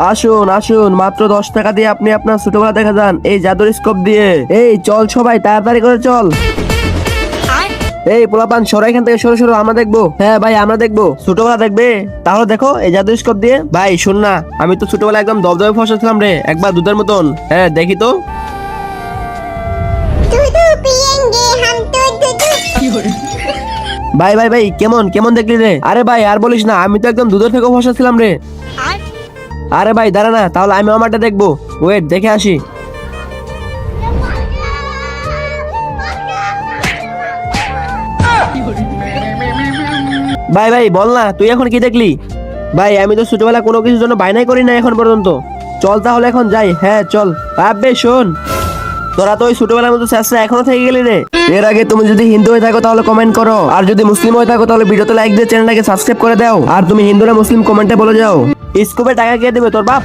আসুন আসুন, মাত্র 10 টাকা দিয়ে আপনি আপনার ছোটবেলা দেখা যান এই জাদুর স্কোপ দিয়ে। এই চল সবাই তাড়াতাড়ি করে চল। এই পোলাপান সরো এখান থেকে, সরো সরো, আমরা দেখবো। হ্যাঁ ভাই আমরা দেখবো, ছোটবেলা দেখবে তাহলে দেখো এই জাদুর স্কোপ দিয়ে। ভাই শোন না, আমি তো ছোটবেলা একদম দবদবে ফসা ছিলাম রে, একবার দুধের মতন। হ্যাঁ দেখি তো। दूधू पियेंगे हम तो दूधू। ভাই ভাই ভাই কেমন কেমন দেখলি রে? আরে ভাই আর বলিস না, আমি তো একদম দুধের থেকে ফসা ছিলাম রে। আরে ভাই দাঁড়া না, তাহলে আমি আমারটা দেখবো। ওয়েট দেখে আসি। ভাই ভাই বল না, তুই এখন কি দেখলি? ভাই আমি তো ছোটবেলা কোনো কিছুর জন্য বায়নাই করি না এখন পর্যন্ত। চল তাহলে এখন যাই। হ্যাঁ চল। ভাববে শোন, তোরা তো ওই ছোটবেলার মতো চেষ্টা এখনো থেকে গেলি রে। এর আগে তুমি যদি হিন্দু হয়ে থাকো তাহলে কমেন্ট করো, আর যদি মুসলিম হয়ে থাকো তাহলে ভিডিওতে লাইক দিয়ে চ্যানেলটাকে সাবস্ক্রাইব করে দাও। আর তুমি হিন্দু না মুসলিম কমেন্টে বলে যাও। স্কুপে টাকা কে দেবে, তোর বাপ?